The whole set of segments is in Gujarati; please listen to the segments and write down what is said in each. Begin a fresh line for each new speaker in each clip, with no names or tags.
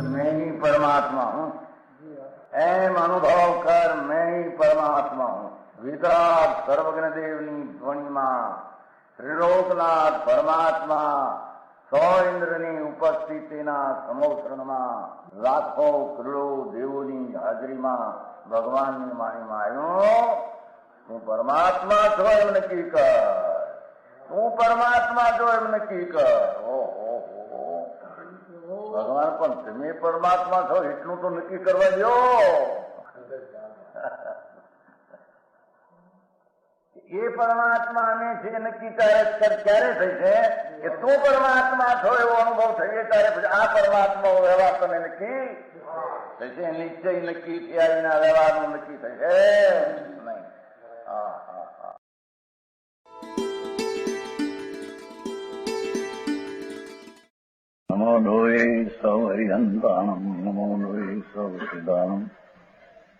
मैं ही परमात्मा हूँ, एम अनुभव कर मैं ही परमात्मा हूँ। वितराग सर्वज्ञ देवनी ध्वनिमा त्रिलोकनाथ परमात्मा સો ઇન્દ્રની ઉપસ્થિતિના સમોત્રણમાં લાખો કરોડો દેવોની હાજરીમાં ભગવાનની વાણીમાં આવ્યો, તું પરમાત્મા છો એમ નક્કી કર, તું પરમાત્મા છો એમ નક્કી કર. ઓહો, ભગવાન પણ તમે પરમાત્મા છો એટલું તો નક્કી કરવા દો. એ પરમાત્માને છે નક્કી ક્યારે થઈ છે કે તું પરમાત્મા છો એવો અનુભવ થઈએ ત્યારે પછી આ પરમાત્મા વ્યવહાર તમે નક્કી થશે. નિશ્ચય નક્કી થયા વિના વ્યવહારનું નક્કી થશે નહીં. હા હા હા. નમો લોહે સૌ હરિહંતાણમ, નમો લોહે સૌ સિદ્ધાણમ,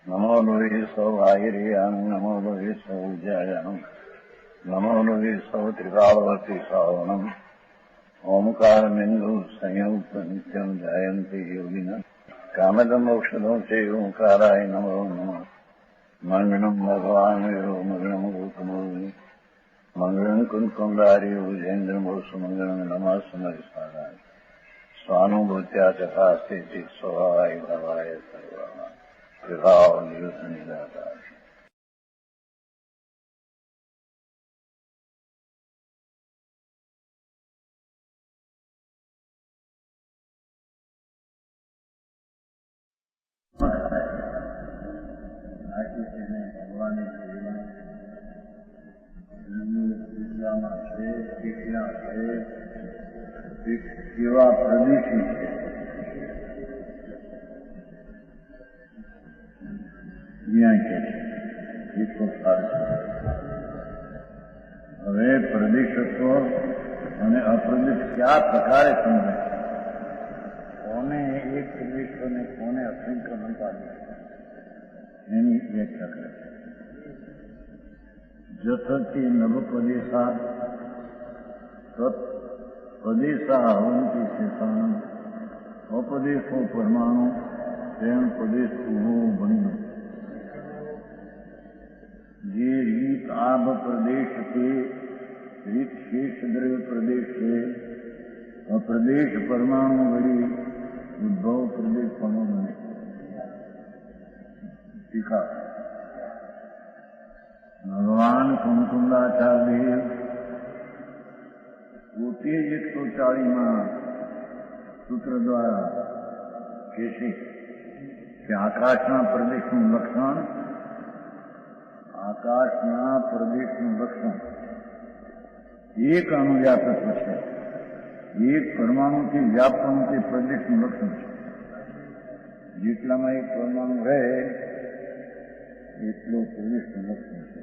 નમો લોહે સૌ આહિર્યાણમ, નમો લોહે સૌ જયાણમ, નમો લોહે સૌ ત્રિકાળવતી શ્રાવણમ. ઓમકાર બિંદુ સંયુક્ત નિત્યમ જયંતિ યોગિના કામદમ ઔષધો છે ઓંકારાય નમો નમઃ. મંગળમ ભગવાન વિરો મંગળમ ગૌતમોર્મિ મંગળમ કુંકુંડારી વિજેન્દ્રમો સુમંગળમ નમઃ સમરિસારાય સ્વાનુભૂત્યા તથા સ્થિતિ સ્વભાવાય ભવાય સર્વા વિભાવ નિયુત નિરાકાર. ભગવાનની જિલ્લામાં છે કેટલા છે કેવા પ્રદેશી છે ત્યાં કે એ તો સારું છે. હવે પ્રદેશત્વ અને અપ્રદેશ કયા પ્રકારે સમજે, કોને એક પ્રદેશ અને કોને અસંખ્ય અનંતા એની વ્યાખ્યા કરે છે. જથથી નવપદેશા તત્પદેશા હવંતિ શેષાણમ અપદેશો પરમાણુ તેમ પદેશ ઉભો બંધ. જે રીત આભ પ્રદેશ છે રીત શેષ દ્રવ્ય પ્રદેશ છે. અપ્રદેશ પરમાણુ વળી ઉદ્ભવ પ્રદેશ પરમાણુ ટીકા. ભગવાન કુમકુંડાચાર્ય પોતે જ 140માં સૂત્ર દ્વારા કહેશે કે આકાશના પ્રદેશનું લક્ષણ એક અણુવ્યાપક છે. એક પરમાણુથી વ્યાપવાનું તે પ્રદેશનું લક્ષણ છે. જેટલામાં એક પરમાણુ રહે એટલો પ્રદેશનું લક્ષણ છે.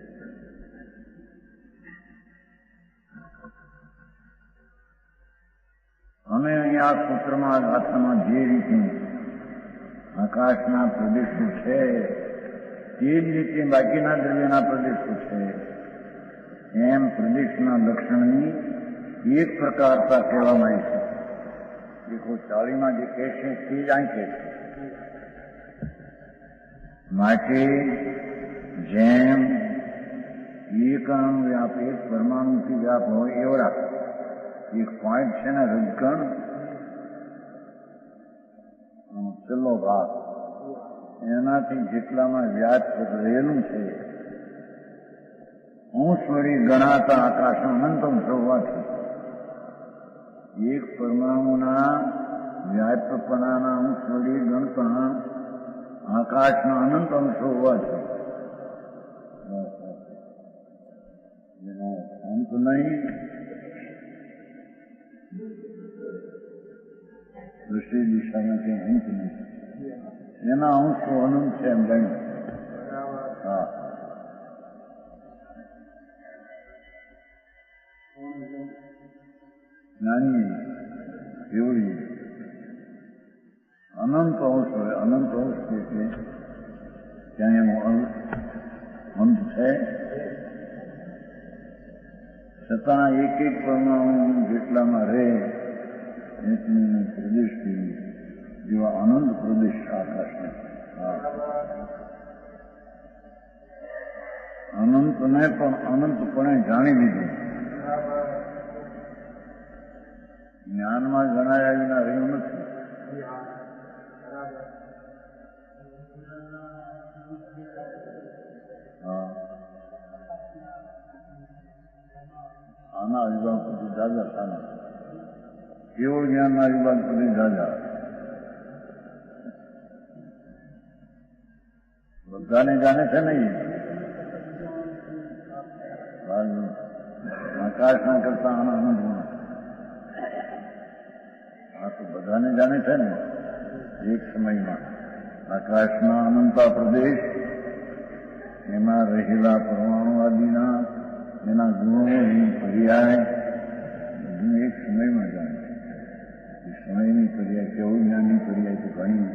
અમે અહીંયા સૂત્રમાં વાર્તામાં જે રીતે આકાશના પ્રદેશો છે તે જ રીતે બાકીના દ્રવ્યના પ્રદેશો છે એમ પ્રદેશના લક્ષણની એક પ્રકારતા કહેવામાં આવી છે. 140માં જે કહે છે તે જ અહીં કહે છે. માટે જેમ એક અણુ વ્યાપ એક પરમાણુથી વ્યાપ હોય એવડા એક પોઈન્ટ છે ને રજકણ છેલ્લો ભાગ એનાથી જેટલામાં વ્યાપ રહેલું છે અંશ વળી ગણાતા આકાશના અનંત અંશ હોવાથી એક પરમાણુના વ્યાપપણાના અંશ વળી ગણતા આકાશના અનંત અંશો હોવાથી એનો અંત નહીં, દૃષ્ટિ દિશામાં કંઈ અંત નહીં, એના અંશો અનંત છે એમ જાણ્યું. હા, જાણીએ કેવડી અનંત અંશ હોય. અનંત અંશ એટલે ત્યાં એનો અંત છે, છતાં એક એક પરમાણુ જેટલામાં રહે એટલી પ્રદેશથી જેવા આનંદ પ્રદેશ આકાશને અનંતને પણ અનંતપણે જાણી લીધું. જ્ઞાનમાં જણાયા વિના રહ્યું નથી. આના વિભાગ પછી દાદા સાના કેવળ જ્ઞાનના વિભાગ પછી દાદા બધાને જાણે છે નહીં. આકાશના કરતા આના અનંતમાં આ તો બધાને જાણે છે ને. એક સમયમાં આકાશના અનંતા પ્રદેશ, એમાં રહેલા પરમાણુ આદિના એના ગુણોની પર્યાય બધું એક સમયમાં જાણે. એ સમયની પર્યાય કેવું જ્ઞાનની પર્યાય તો ઘણી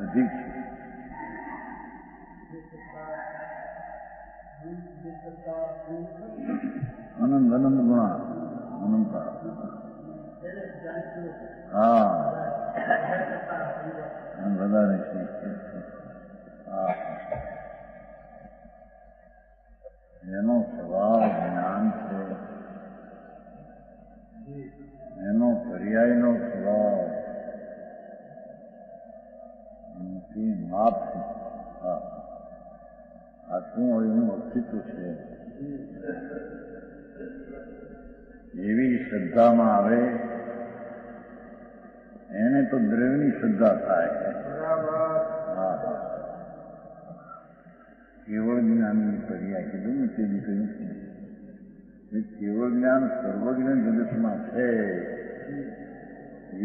અધિક છે. અનંત અનંત ગુણા અનંતા. હા વધારે છે. હા એનો સ્વભાવ જ્ઞાન છે, એનો પર્યાયનો સ્વભાવ માપ છે. હા આ શું એનું અસ્તિત્વ છે. એવી શ્રદ્ધામાં આવે એને તો દ્રવ્યની શ્રદ્ધા થાય. હા કેવળ જ્ઞાનની પર્યાય કીધું ને તે કહ્યું કેવળ જ્ઞાન સર્વજ્ઞ જગતમાં છે.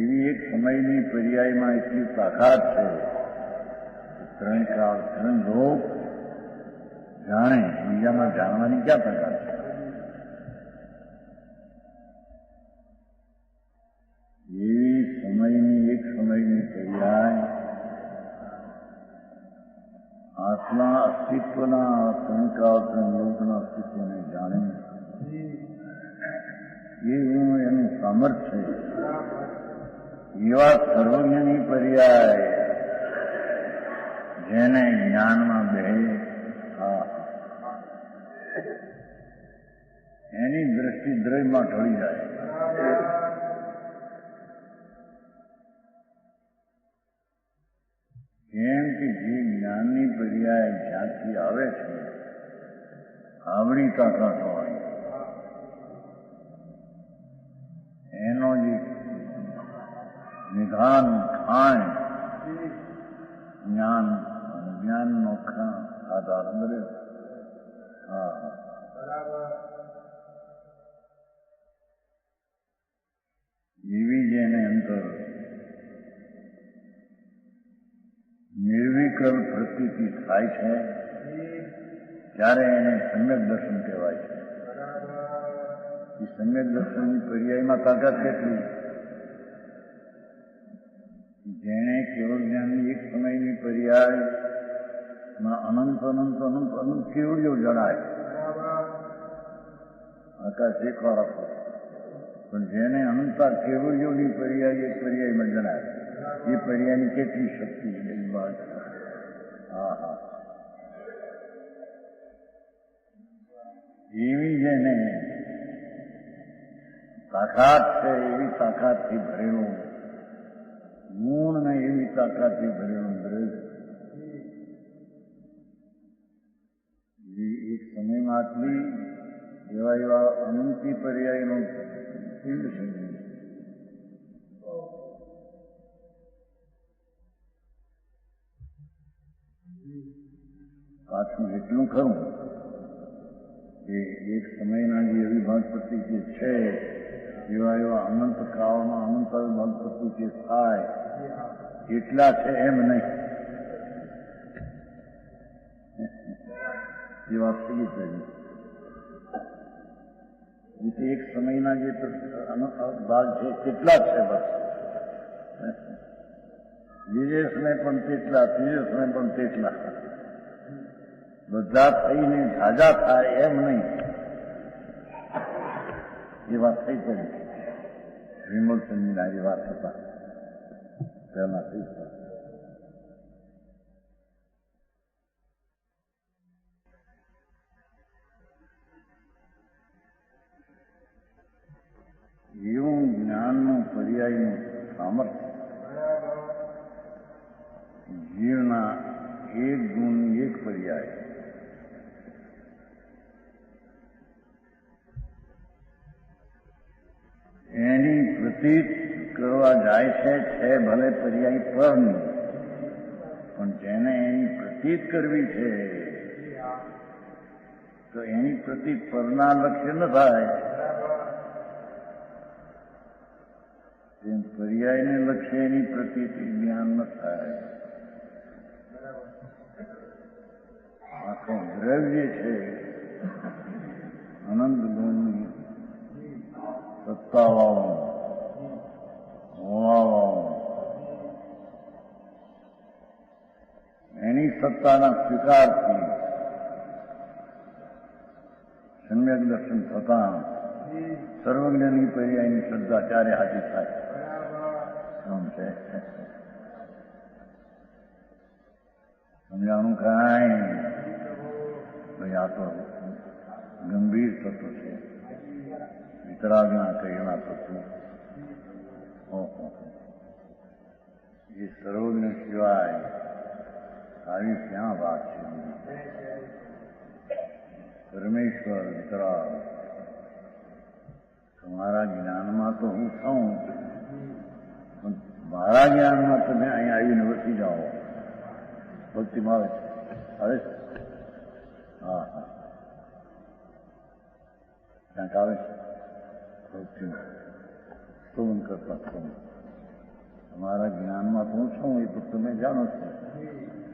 એવી એક સમયની પર્યાયમાં એટલી તાકાત છે. ત્રણ કાળ ત્રણ લોક જાણે, બીજામાં જાણવાની ક્યાં તાકાત છે. એવી સમયની એક સમયની પર્યાય આત્મા અસ્તિત્વના ત્રણ લોકના અસ્તિત્વને જાણે એવું એનું સામર્થ્ય. એવા સર્વજ્ઞની પર્યાય જેને જ્ઞાનમાં બેહે એની દ્રષ્ટિ દ્રવ્યમાં ઢળી જાય. કેમ કે જે જ્ઞાનની પર્યાય જ્યાંથી આવે છે આવડી તાકાત હોય, એનો જે નિધાન ખાણ જ્ઞાન જ્ઞાનનો આધાર બને. હા એવી જેને અંતર નિર્વિકલ્પ પ્રતીતિ થાય છે ત્યારે એને સમ્યક દર્શન કહેવાય છે. એ સમ્યક દર્શનની પર્યાયમાં તાકાત કેટલી? જેણે કેવળ જ્ઞાનની એક સમયની પર્યાયમાં અનંત અનંત અનંત અનંત કેવળીઓ જણાય. આકાશ એક વાર આપો પણ જેને અનંતા કેવળીઓની પર્યાય એક પર્યાયમાં જણાય એ પર્યાયની કેટલી શક્તિ છે. હા હા એવી જેને તાકાત છે એવી તાકાતથી ભરેલું ગુણ ને એવી તાકાતથી ભરેલું દ્રવ્ય એક સમયમાં આટલી એવા એવા અનંતી પર્યાયનું પિંડ છે. પાછું એટલું ખરું કે એક સમયના જે અવિભાગ પ્રતિ છે એવા એવા અનંત કાળમાં અનંત અવિભાગ પ્રતિ થાય એટલા છે એમ નહીં. એ વાત થઈ ગઈ. એક સમયના જે ભાગ છે કેટલા જ છે બસ વિદેશને પણ તેટલા, ત્રિદેશને પણ તેટલા, બધા થઈને ઝાઝા થાય એમ નહીં. એ વાત થઈ પડી. વિમોચનની આજે વાત હતા પહેલા થઈ પડી. એવું જ્ઞાનનું પર્યાયનું સામર્થ્ય જીવના એક ગુણ એક પર્યાય. એની પ્રતીત કરવા જાય છે ભલે પર્યાય પરની, પણ જેને એની પ્રતીત કરવી છે તો એની પ્રતીત પરના લક્ષ્ય ન થાય. પર્યાયને લક્ષ્ય એની પ્રતીત જ્ઞાન ન થાય. આખું દ્રવ્ય છે અનંત ગુણની સત્તાવાળું, હોવાવાળું, એની સત્તાના સ્વીકારથી સમ્યક દર્શન થતા સર્વજ્ઞની પર્યાયની શ્રદ્ધા ત્યારે હાજર થાય. છે સમજાણું કાંઈ ભાઈ આ તો ગંભીર તત્વ છે. વિતરાગના કહેલા તત્વ એ સર્વજ્ઞ સિવાય આવી ક્યાં વાત છે? પરમેશ્વર વિતરાગ તમારા જ્ઞાનમાં તો હું છું, પણ મારા જ્ઞાનમાં તમે અહીંયા આવીને વસી જાઓ. ભક્તિમાં આવે છે? હા હા, ક્યાંક આવે છે ભક્તિમાં સ્તોમન કરતા સ્તોમન. તમારા જ્ઞાનમાં તો હું છું એ તો તમે જાણો છો,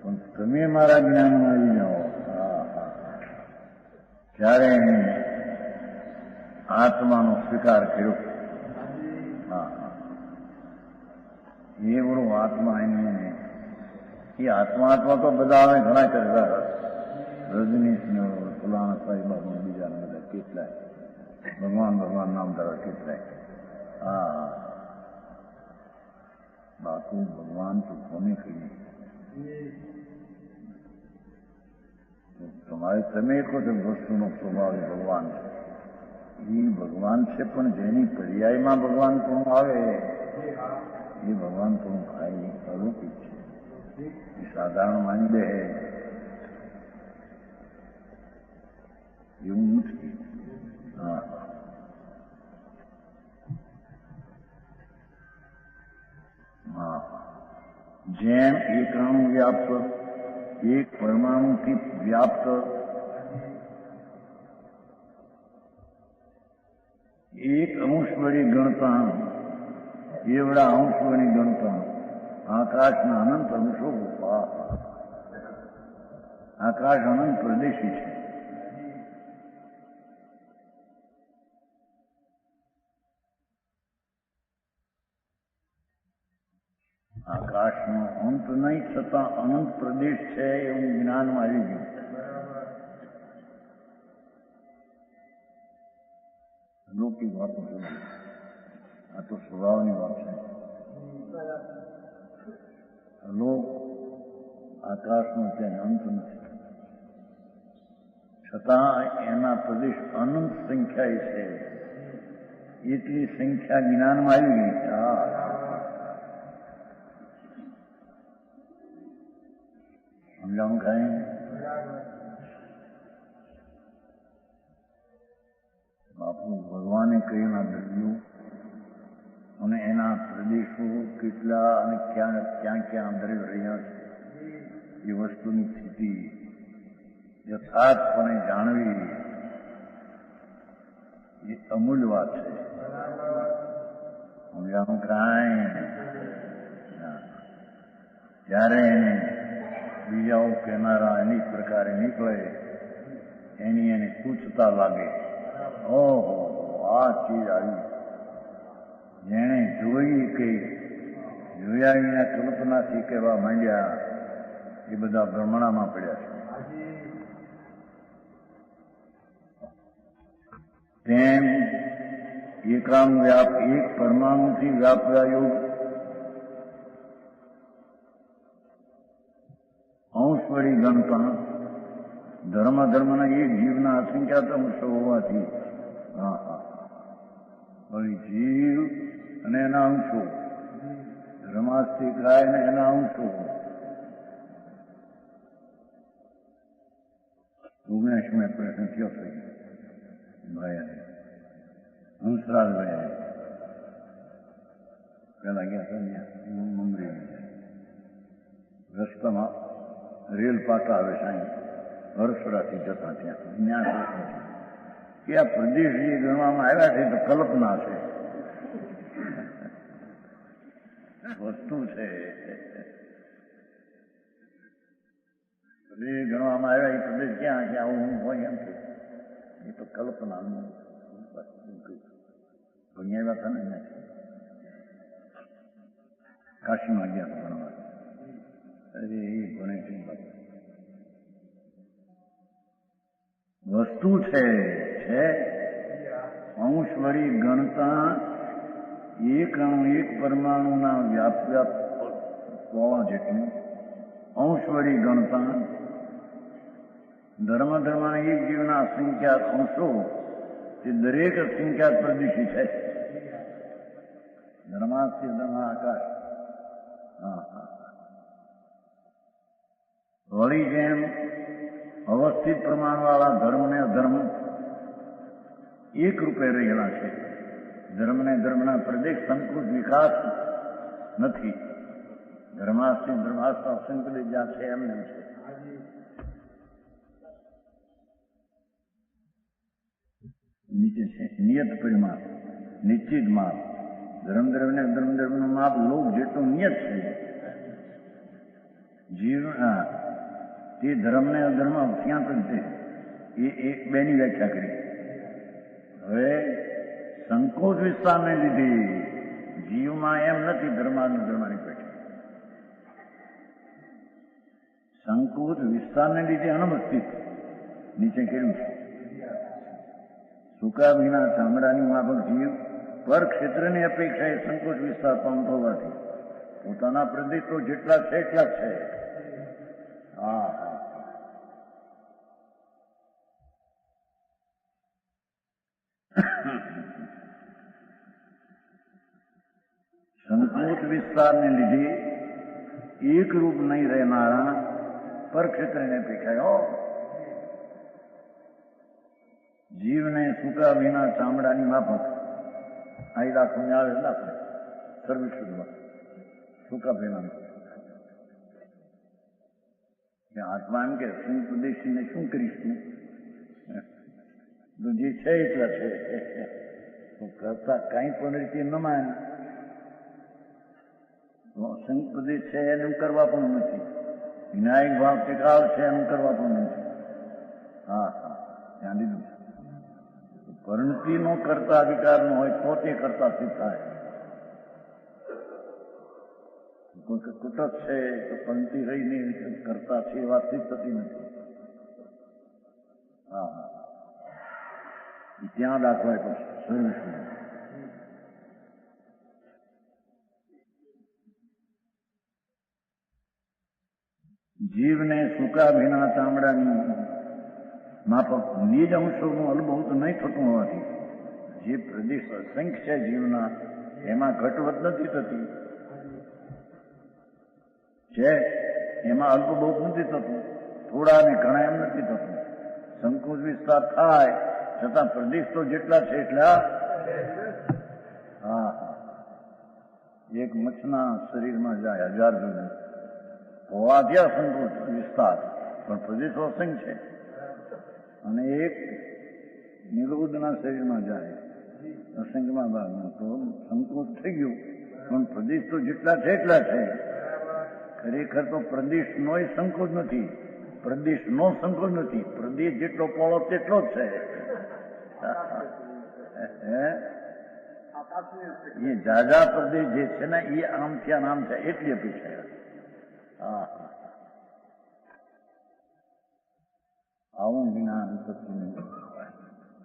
પણ તમે મારા જ્ઞાનમાં આવી જાઓ. હા હા, ત્યારે એને આત્માનો સ્વીકાર કર્યો. હા હા, એવડો આત્મા એને એ આત્મા તો બધા આવે ઘણા કરતા. રજનીશનો ફલાણા સાહેબ બીજા બધા કેટલાય ભગવાન નામ ધરા કેટલાય. હા, બાપુ ભગવાન તો કોને કહીએ? તમારે તમે કહો છો વસ્તુનો સ્વભાવ એ ભગવાન છે. એ ભગવાન છે, પણ જેની પર્યાયમાં ભગવાન પણ આવે એ ભગવાન પણ ખાય અલૌકિક છે. એ સાધારણ માની દે એવું નથી. હા, હા, જેમ એક અણુ વ્યાપ્ત એક પરમાણુથી વ્યાપ્ત એક અંશ વળી ગણતા એવડા અંશ વળી ગણતા આકાશના અનંત અંશો. આકાશ અનંત પ્રદેશી છે. આકાશનો અંત નહીં છતાં અનંત પ્રદેશ છે એવું જ્ઞાનમાં આવી ગયું. લૌકિક વાતો છે, આ તો સ્વભાવની વાત છે. લોક આકાશનો ક્યાંય અંત નથી, છતાં એના પ્રદેશ અનંત સંખ્યાએ છે. એટલી સંખ્યા જ્ઞાનમાં આવી ગઈ. હા, સમજાવું કાંઈ? બાપુ ભગવાને કહેલા દ્રવ્યો અને એના પ્રદેશો કેટલા અને ક્યાં ક્યાં દરેક રહ્યા છે એ વસ્તુની સ્થિતિ યથાર્થપણે જાણવી એ અમૂલ્ય વાત છે. સમજાવું કાંઈ? ત્યારે એને બીજાઓ કહેનારા અનેક પ્રકારે નીકળે એની એને પૂછતા લાગે. ઓહો, આ ચીજ આવી જેણે જોઈ કે જોયા વિના કલ્પનાથી કહેવા માંડ્યા એ બધા ભ્રમણામાં પડ્યા છે. તેમ એક પરમાણુથી વ્યાપ્યા યોગ અંશ વળી ગણતા ધર્મના એક જીવના અસંખ્યાત અંશો હોવાથી વળી જીવ અને એના અંશો ધર્માસ્થી ગાય ને એના અંશો 19 પ્રશ્ન થયો થઈ ભાઈ હંસરાજ ભાઈ પેલા ગયા હતા મુંબઈ રસ્તામાં રેલ પાટા આવે છે હરસરાથી જતા ત્યાં કે આ પ્રદેશ જે ગણવામાં આવ્યા છે તો કલ્પના છે, વસ્તુ છે. પ્રદેશ ગણવામાં આવ્યા એ પ્રદેશ ક્યાં છે આવું હું હોય એમ છે એ તો કલ્પનાનું ભણ્યા હતા ને કાશીમાં ગયા ભણવા. અરે એ ભણે છે વસ્તુ છે અંશ વળી ગણતા એક અણુ એક પરમાણુના વ્યાપ હોવા જેટલું અંશ વળી ગણતા ધર્મના એક જીવના અસંખ્યાત અંશો તે દરેક અસંખ્યાત પ્રદેશી છે. ધર્માસ્થી ધર્મ આકાશ. વળી જેમ અવસ્થિત પ્રમાણવાળા ધર્મ ને અધર્મ એક રૂપે રહેલા છે, ધર્મ ને ધર્મના પ્રદેશ સંકુચ વિકાસ નથી. ધર્માસ્થી ધર્માસ્થ અસંકલિત જ્યાં છે એમને છે. નીચે છે નિયત પરિમાણ નિશ્ચિત માપ. ધર્મ ને ધર્મનું માપ લોક જેટલું નિયત છે. જીવના તે ધર્મને અધર્મ અજ્ઞાત જ છે. એ બેની વ્યાખ્યા કરી. હવે સંકોચ વિસ્તારને લીધે જીવમાં એમ નથી ધર્મની પેઠી. સંકોચ વિસ્તારને લીધે અનવસ્થિત નીચે કર્યું છે. સૂકા વિના ચામડાની માફક જીવ પર ક્ષેત્રની અપેક્ષાએ સંકોચ વિસ્તાર પામતો હોવાથી પોતાના પ્રદેશો જેટલા છે એટલા છે. સંકોચ વિસ્તારને લીધે એક રૂપ નહીં રહેનારા પર ક્ષેત્રની અપેક્ષાએ જીવને સૂકા વિના ચામડાની માફક આ લાખો આવે લાખો સર્વિસ શોધવા સૂકા વિના આત્મા એમ કે પ્રદેશીને શું કરીશું તો જે છે એટલા છે કરતા કઈ પણ રીતે ન માન સંઘ પ્રદેશ છે એનું કરવા પણ નથી. વિનાયક ભાવ ટેકાવ છે એનું કરવા પણ નથી. ત્યાં લીધું પરિણતિનો કરતા અધિકાર નો હોય તો તે કરતા સિદ્ધ થાય. કુટક છે તો પંક્તિ રહીને કરતા છે એ વાત સિદ્ધ થતી નથી. ત્યાં દાખવાય તો સર્વિસ જીવને સૂકા ભીના ચામડાની માફક નિજ અંશોનું અનુભવ તો નહીં થતું હોવાથી જે પ્રદેશ અસંખ્ય છે જીવના એમાં ઘટવટ નથી થતી છે, એમાં અલ્પબોધ નથી થતું, થોડા ને ઘણા એમ નથી થતું. સંકોચ વિસ્તાર થાય છતાં પ્રદેશ તો જેટલા છે એટલા. એક મચ્છના શરીરમાં જાય 1000 જુદું હોવા ત્યાં સંકોચ વિસ્તાર પણ પ્રદેશો અસંખ્ય છે. અને એક નિરોધના શરીરમાં જાય અસંખ્યમાં ભાગમાં તો સંકોચ થઈ ગયું પણ પ્રદેશ તો જેટલા છે એટલા છે. ખરેખર તો પ્રદેશનો સંકોચ નથી, પ્રદેશનો સંકોચ નથી, પ્રદેશ જેટલો પહોળો તેટલો જ છે. એ જાજા પ્રદેશ જે છે ને એ આમ થયા નામ છે એટલી અપેક્ષા. હા આવું જ્ઞાન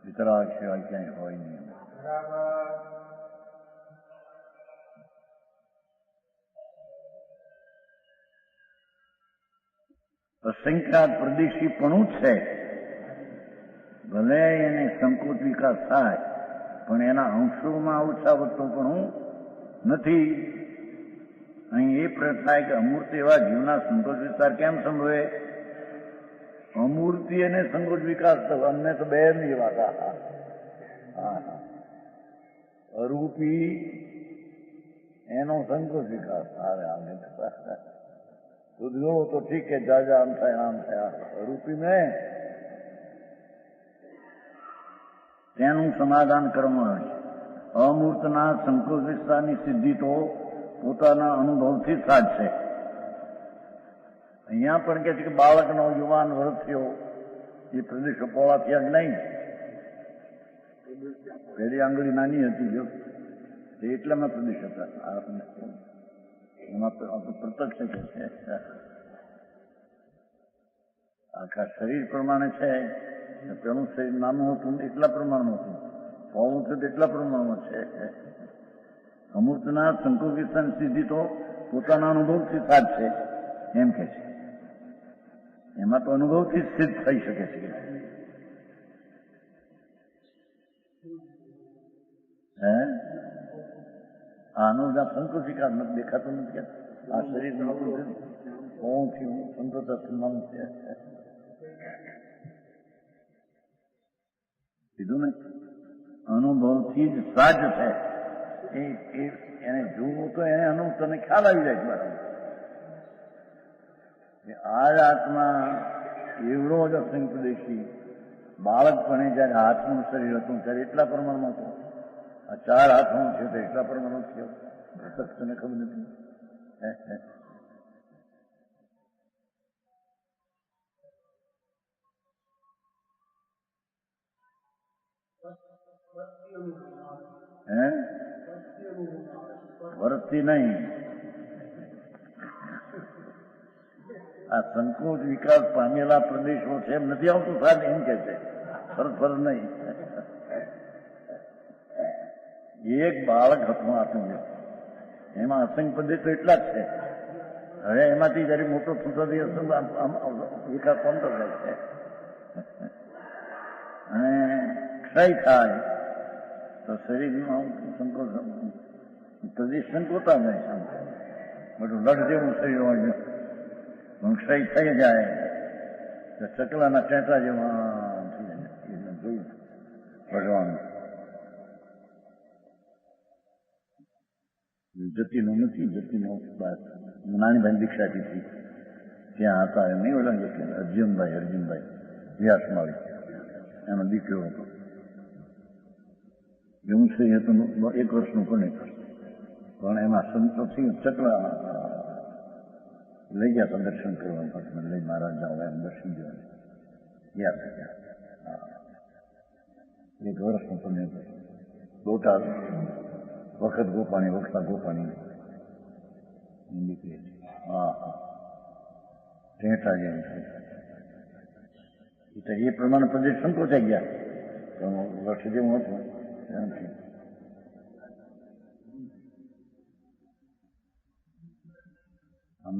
વિતરાગ સિવાય ક્યાંય હોય નહીં. અસંખ્યાત પ્રદેશી પણ છે, ભલે એને સંકોચ વિકાસ થાય પણ એના અંશોમાં ઓછા વધતો પણ નથી. અહીં એ પ્રશ્ન થાય કે અમૂર્ત એવા જીવના સંકોચ વિસ્તાર કેમ સંભવે? અમૂર્તિ અને સંકોચ વિકાસ તો અમને તો બે ની વાત. અરૂપી એનો સંકોચ વિકાસ. ઉદ્ગવો તો ઠીક છે, જાજા આમ થાય આમ થયા. અરૂપી ને તેનું સમાધાન કરવામાં આવે છે. અમૂર્તના સંકોચ વિસ્તારની સિદ્ધિ તો પોતાના અનુભવથી જ સાધશે. અહીંયા પણ કે છે કે બાળકનો યુવાન વરસ થયો એ પ્રદેશો પોળા થયા જ નહીં. પેલી આંગળી નાની હતી જો એટલામાં પ્રદેશ હતા. એમાં પ્રત્યક્ષ છે આખા શરીર પ્રમાણે છે. પેલું શરીર નાનું હતું એટલા પ્રમાણમાં હતું, પોળું થયું એટલા પ્રમાણમાં છે. અમૂર્તના સંકોચ વિસ્તારની સિદ્ધિ તો પોતાના અનુભવથી સાધશે એમ કે છે. એમાં તો અનુભવથી જ સિદ્ધ થઈ શકે છે. આનો સંકોચ વિકાસ નથી દેખાતો નથી. આ શરીર હું છું સંતોષ મન છે કીધું ને, અનુભવથી જ સાજ છે. એને જોવું તો એને તને ખ્યાલ આવી જાય બરાબર. આ જ આત્મા એવડો જ અસંપ્રદેશી બાળકપણે જયારે હાથનું શરીર હતું ત્યારે એટલા પ્રમાણમાં હતું. આ 4 હાથનું છે તો એટલા પ્રમાણમાં થયો. તને ખબર નથી. વરસથી નહીં. આ સંકોચ વિકાસ પામેલા પ્રદેશો છે એમ નથી આવતું. સાહેબ એમ કે છે ફર નહીં. એક બાળક હતું આપણું, એમાં અસંખ્ય પ્રદેશો એટલા જ છે. હવે એમાંથી જયારે મોટો થતો વિકાસ પામતો જાય છે અને ક્ષય થાય તો શરીરમાં સંકોચ પ્રદેશ સંકોચતા જાય. બધું લડ જેવું શરીર હોય ક્ષય થઈ જાય તો ચકલાના ટેટા જેવા જોયું ભગવાન. જતીનો નથી, જતીનો નાનીભાઈ દીક્ષા હતી ત્યાં હતા. નહીં ઓલા અર્જુનભાઈ વ્યાસમાળી એનો દીકરો હતો. એવું છે હતું 1 વર્ષનું પણ એમાં સંતોષી ચકલા લઈ ગયા હતા દર્શન કરવા. લઈ મહારાજ જાઓ એમ દર્શન જોવા ગયા હતા. 1 વર્ષનું પણ બોટાદ વખત ગોપાણી વખતા ગોપાણી દીકરી. ટેટા જેમ છે એ પ્રમાણે પ્રદેશ સંકોચાઈ ગયા. વર્ષ જેવું હતું એમથી.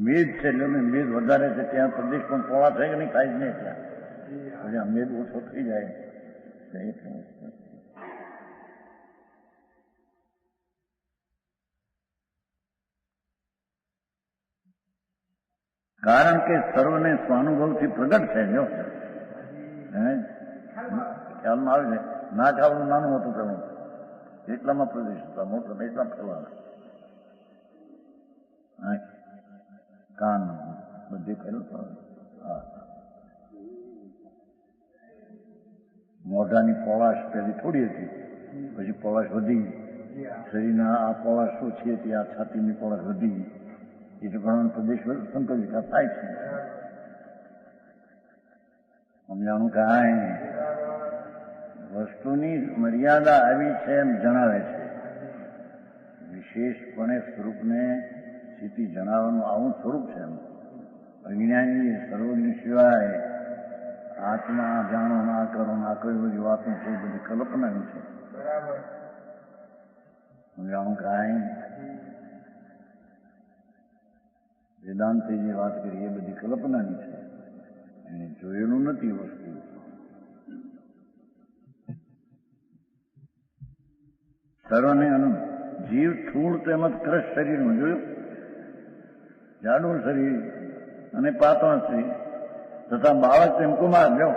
મેદ છે એટલે મેદ વધારે છે ત્યાં પ્રદેશ પણ પોળા થાય કે નહીં થાય જ નહીં. ત્યાં મેદ ઓછો થઈ જાય. કારણ કે સર્વને સ્વાનુભવથી પ્રગટ છે. જો ખ્યાલમાં આવે છે. નાક આવડું નાનું હતું પેલું એટલામાં પ્રદેશ હતા, મોટો એટલા ફેરવાના કાન બધી ફેરવ. મોઢાની પોળાશ પેલી થોડી હતી, પછી પોળાશ વધી. શરીરના આ પોળાશ ઓછી હતી, આ છાતીની પોળાશ વધી. એ પ્રમાણે પ્રદેશ સંકોચ વિકાસ થાય છે. સમજાણું કાંઈ વસ્તુની મર્યાદા આવી છે એમ જણાવે છે.
વિશેષપણે સ્વરૂપને સ્થિતિ જણાવવાનું આવું સ્વરૂપ છે એમ. અજ્ઞાની સર્વજ્ઞ સિવાય આત્મા જાણો ના કરો ના કરો બધી વાતો છે બધી કલ્પનાની છે. જાણું કાંઈ વેદાંતે જે વાત કરી એ બધી કલ્પનાની છે, એને જોયેલું નથી વસ્તુ. સર્વને અનંત જીવ સ્થૂળ તેમજ ક્રશ શરીરનું જોયું, જાડું શરીર અને પાતળ શરીર તથા બાળક તેમ કુમાર જો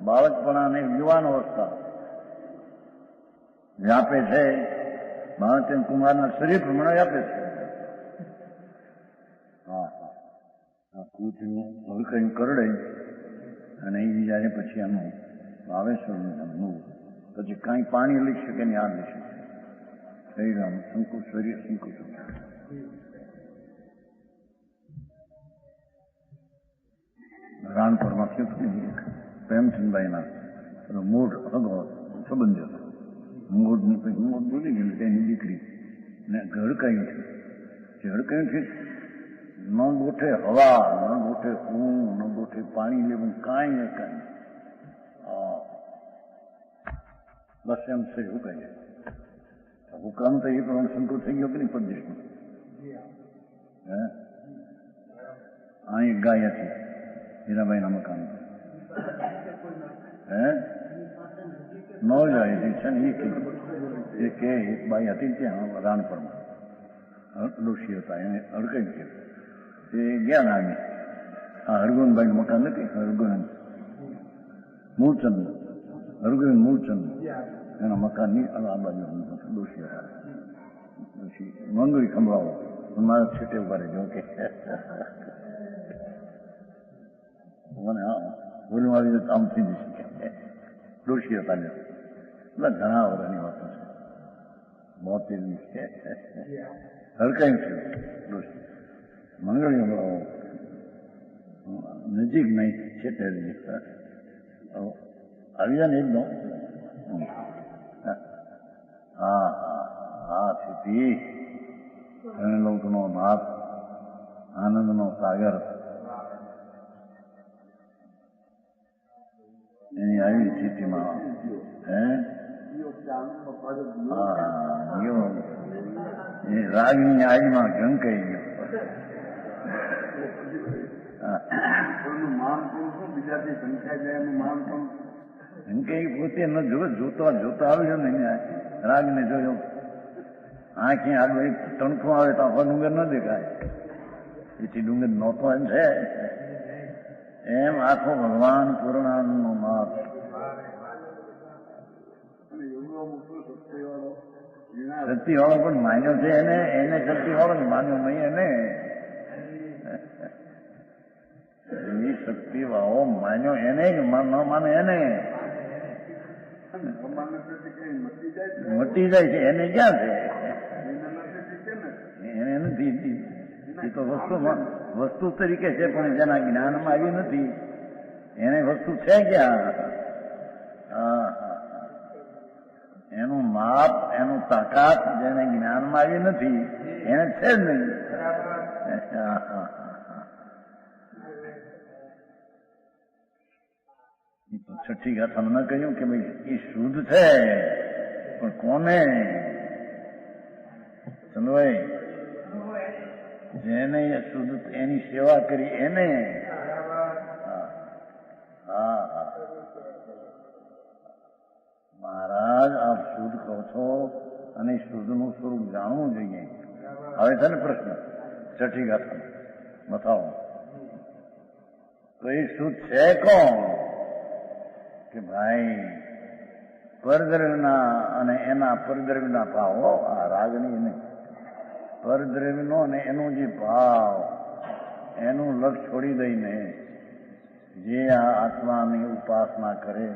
બાળકપણા અને યુવાન અવસ્થા વ્યાપે છે. બાળક તેમ કુમારના શરીર પ્રમાણે વ્યાપે છે. આ કૂતરું હલકઈ કરડે અને એ બીજાને પછી એનું આવે સ્વરૂપ પછી કાંઈ પાણી લઈ શકે ને આ લઈ શકે. શરીર આમ સંકુચ શરીર સંકુચ. રાણપુરમાં થયું પ્રેમચંદભાઈના મૂળ અગો સંબંધ હતો. મૂળ બોલી ગયેલું તેની દીકરી ને હડકાયું છે. જે હડકાયું છે ન ગોઠે હવા, ન ગોઠે કું, ન ગોઠે પાણી લેવું, કાંઈ ને કાંઈ. બસ એમ છે હુકાઈ જાય. હુકામ તો એ પ્રમાણે સંતોષ થઈ ગયો કે નહીં પરદેશમાં. હે અહીં ગાય હતી હીરાબાઈના મકાન. હે ન જાય છે ને એ કે એક બાઈ હતી ત્યાં રાણપરમાં ડોશી હતા, એને અડકાઈ ગયું. એ ગયા નાની આ હરગોનભાઈનું મકાન નથી, હરગોન મૂળચંદ, હરગોન મૂળચંદ એના મકાનની આ બાજુ ડોશી હતા. ડોશી મંગળી ખંભળાવો મારા છેટે ઉભા રહેજો કે મને હા બોલવા આવી આમ થઈ જશે. ડોશી હતા ને એટલે ઘણા વર્ષની વાતો છે. 72ની છે. હરકાઈ છે ડોશી મંગળી ખંભળાવો નજીક નહીં છેટે આવી જાય ને એકદમ. હા હા સ્થિતિ લોકનો નાથ, આનંદનો સાગર એની આવી સ્થિતિમાં હે એ રાગની આજમાં ઝંકાઈ ગયો. ઝંકાઈ પોતે ન જોતા જોતા આવ્યો ને રાગને જોયો. આંખી આગળ તણખું આવે તો આખો ડુંગર ન દેખાય, એથી ડુંગર નહોતો એમ છે. એમ આખો ભગવાન પૂર્ણાનંદનો નાથ. શક્તિ વાળો પણ માન્યો છે એને શક્તિ વાળો માન્યો નહીં એને. એ શક્તિ વાળો માન્યો એને ન માને એને મટી જાય છે. એને ક્યાં છે? એને નથી. એ તો વસ્તુ તરીકે છે પણ જેના જ્ઞાનમાં આવી નથી એને વસ્તુ છે ક્યાં? એનું માપ એનું તાકાત જેને જ્ઞાનમાં આવી નથી એને છે જ નહીં. છઠ્ઠી ગાથામાં ન કહ્યું કે ભાઈ એ શુદ્ધ છે પણ કોને? ચંદ્રભાઈ જેને શુદ્ધ એની સેવા કરી એને. મહારાજ આપ શુદ્ધ કહો છો અને શુદ્ધનું સ્વરૂપ જાણવું જોઈએ. હવે છે ને પ્રશ્ન છઠ્ઠી ગાથા બતાવો તો એ શુદ્ધ છે કોણ? કે ભાઈ પરદ્રવ્યના અને એના પરદ્રવ્યના ભાવો આ રાગની નહીં. પરદ્રવ્યનો અને એનો જે ભાવ એનું લક્ષ છોડી દઈને જે આ આત્માની ઉપાસના કરે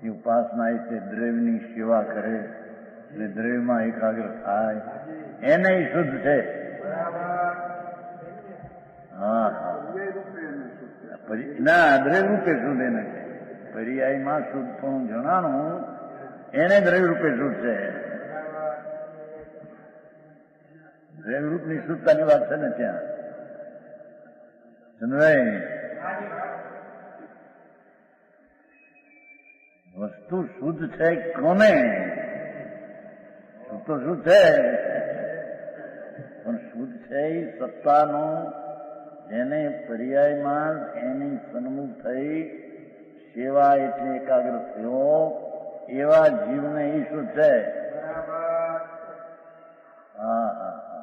એ ઉપાસના એ તે દ્રવ્યની સેવા કરે એટલે દ્રવ્યમાં એકાગ્ર થાય એને શુદ્ધ છે. હા ના દ્રવ્ય રૂપે શુદ્ધ એને છે. પર્યાયમાં શુદ્ધ પણ જણાનું એને દ્રવ્ય રૂપે શુદ્ધ છે. દ્રવ્યરૂપની શુદ્ધતાની વાત છે ને ત્યાં ચંદ્રભાઈ, વસ્તુ શુદ્ધ છે કોને? શુદ્ધ તો શુદ્ધ છે, પણ શુદ્ધ છે એ સત્તાનો જેને પર્યાયમાં એની સન્મુખ થઈ સેવા એટલે એકાગ્ર થયો એવા જીવને એ શુદ્ધ છે. હા હા હા.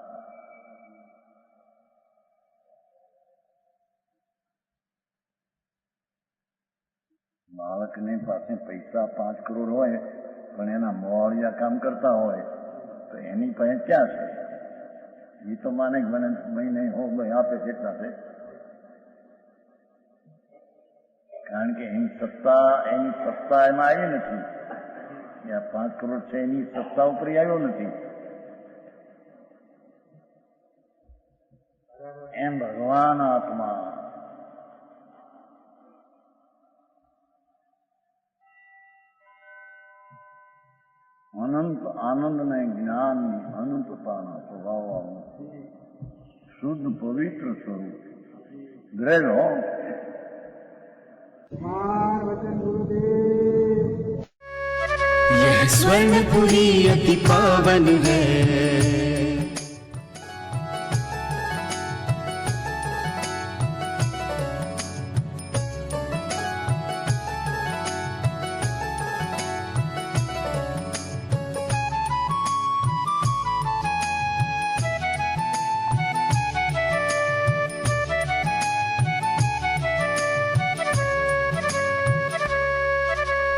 બાળકની પાસે પૈસા 5 કરોડ હોય પણ એના મોડિયા કામ કરતા હોય તો એની પાસે ક્યાં છે? એ તો માને મને મહિને ભાઈ આપે છે એટલા છે, કારણ કે એની સત્તા એમાં આવી નથી. આ 5 કરોડ છે એની સત્તા ઉપર આવ્યો નથી. એમ ભગવાન આત્મા અનંત આનંદ ને જ્ઞાનની અનંતતાના સ્વભાવવાળું શુદ્ધ પવિત્ર સ્વરૂપ ગ્રેડ હો.
यह स्वर्णपुरी अति पावन है.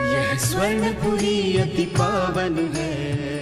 यह स्वर्णपुरी अति पावन है.